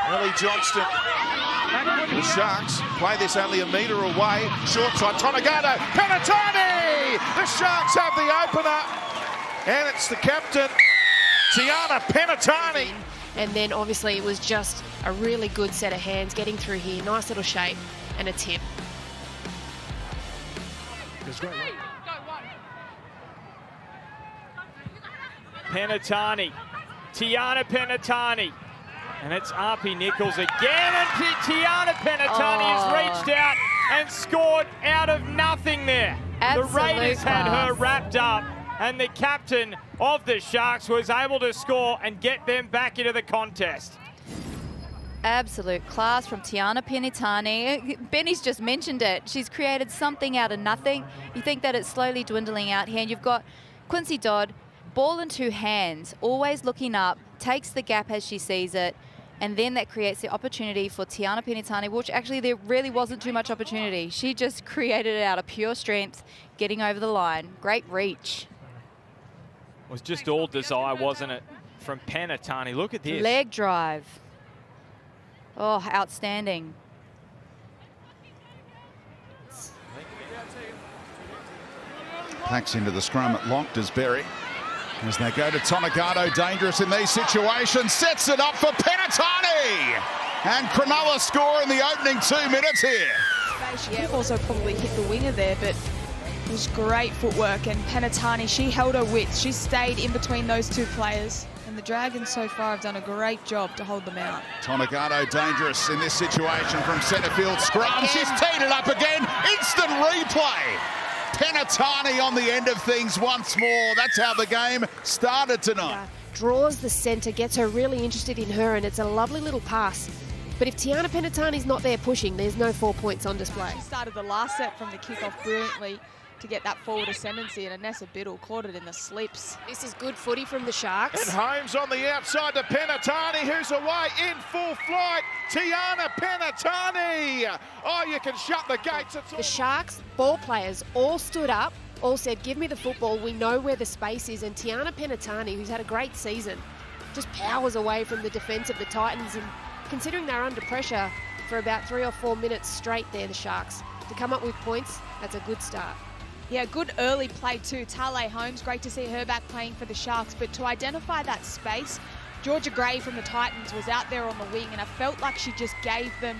Ellie Johnston. The Sharks play this only a metre away. Short side, Tonegado, Penitani! The Sharks have the opener. And it's the captain, Tiana Penitani. And then obviously it was just a really good set of hands getting through here. Nice little shape and a tip. Penitani, Tiana Penitani. And it's Arpy Nichols again, and Tiana Penitani has reached out and scored out of nothing there. Absolute the Raiders had her class. wrapped up, and the captain of the Sharks was able to score and get them back into the contest. Absolute class from Tiana Penitani. Benny's just mentioned it. She's created something out of nothing. You think that it's slowly dwindling out here, and you've got Quincy Dodd, ball in two hands, always looking up, takes the gap as she sees it, and then that creates the opportunity for Tiana Penitani, which actually there really wasn't too much opportunity. She just created it out of pure strength, getting over the line. Great reach. It was just all desire, wasn't it, from Penitani? Look at this. Leg drive. Oh, outstanding. Packs into the scrum at lock, does Berry. As they go to Tonegado, dangerous in these situations, sets it up for Penitani! And Cronulla score in the opening 2 minutes here. She could have also probably hit the winger there, but it was great footwork. And Penitani, she held her width. She stayed in between those two players. And the Dragons so far have done a great job to hold them out. Tonegado dangerous in this situation from centre field scrum. She's teed it up again. Instant replay. Penitani on the end of things once more. That's how the game started tonight. Draws the centre, gets her really interested in her, and it's a lovely little pass. But if Tiana Penitani's not there pushing, there's no 4 points on display. She started the last set from the kickoff brilliantly to get that forward ascendancy, and Anessa Biddle caught it in the slips. This is good footy from the Sharks. And Holmes on the outside to Penitani, who's away in full flight. Tiana Penitani. Oh, you can shut the gates. It's all... The Sharks ball players all stood up, all said, give me the football. We know where the space is. And Tiana Penitani, who's had a great season, just powers away from the defence of the Titans. And considering they're under pressure for about 3 or 4 minutes straight there, the Sharks, to come up with points, that's a good start. Yeah, good early play too. Tale Holmes, great to see her back playing for the Sharks. But to identify that space, Georgia Gray from the Titans was out there on the wing, and I felt like she just gave them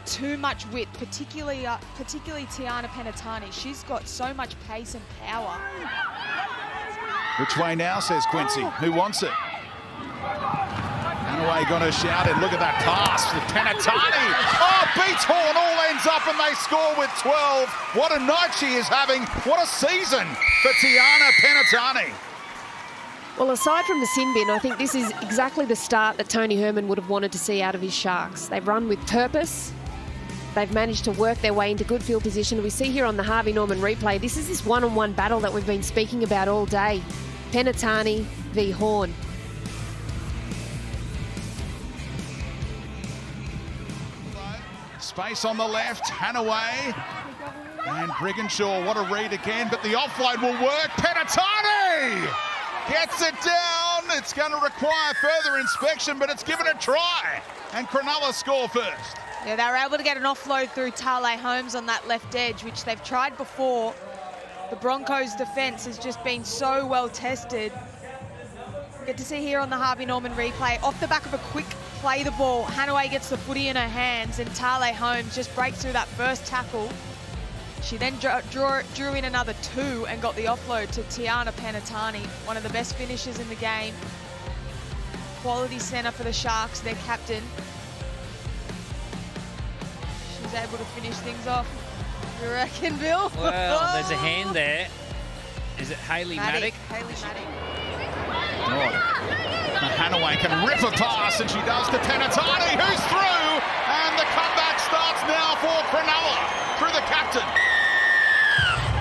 too much width, particularly Tiana Penitani. She's got so much pace and power. Which way now, says Quincy. Who wants it? Hanaway got her shouted. Look at that pass for Penitani. Oh, beats Horn, all ends up and they score with 12. What a night she is having. What a season for Tiana Penitani. Well, aside from the sin bin, I think this is exactly the start that Tony Herman would have wanted to see out of his Sharks. They've run with purpose. They've managed to work their way into good field position. We see here on the Harvey Norman replay, this is this one-on-one battle that we've been speaking about all day. Penitani v Horn. Space on the left, Hanaway. And Brigginshaw, what a read again, but the offload will work. Penitani gets it down. It's going to require further inspection, but it's given a try. And Cronulla score first. Yeah, they were able to get an offload through Tale Holmes on that left edge, which they've tried before. The Broncos' defence has just been so well tested. Get to see here on the Harvey Norman replay, off the back of a quick play the ball, Hanaway gets the footy in her hands and Tale Holmes just breaks through that first tackle. She then drew in another 2 and got the offload to Tiana Penitani, one of the best finishers in the game. Quality centre for the Sharks, their captain. She's able to finish things off. You reckon, Bill? Well, there's a hand there. Is it Hayley Maddock? Hayley Maddock. Hanaway can rip a pass, and she does to Penitani, who's through, and the comeback starts now for Cronulla through the captain.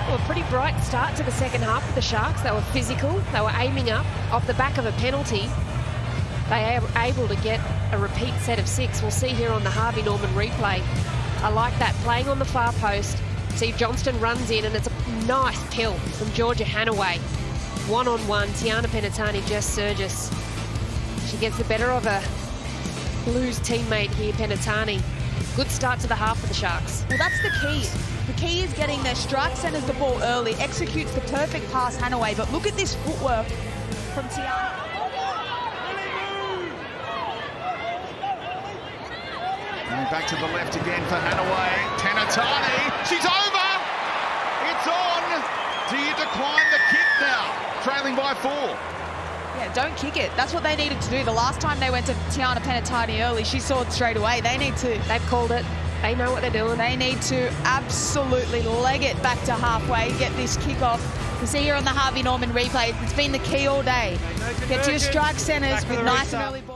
Well, a pretty bright start to the second half for the Sharks. They were physical, they were aiming up off the back of a penalty. They are able to get a repeat set of 6. We'll see here on the Harvey Norman replay. I like that, playing on the far post. See Johnston runs in, and it's a nice kill from Georgia Hanaway. One-on-one, Tiana Penitani just surges. She gets the better of her lose teammate here, Penitani. Good start to the half for the Sharks. Well, that's the key. The key is getting their strike centres the ball early, executes the perfect pass Hanaway, but look at this footwork from Tiana. Going back to the left again for Hanaway. Penitani, she's over! It's on! Do you decline the kick now? Trailing by 4. Yeah, don't kick it. That's what they needed to do. The last time they went to Tiana Penitani early, she saw it straight away. They need to. They've called it. They know what they're doing. They need to absolutely leg it back to halfway, get this kick off. You see here on the Harvey Norman replay, it's been the key all day. Get to your strike centres with nice and early balls.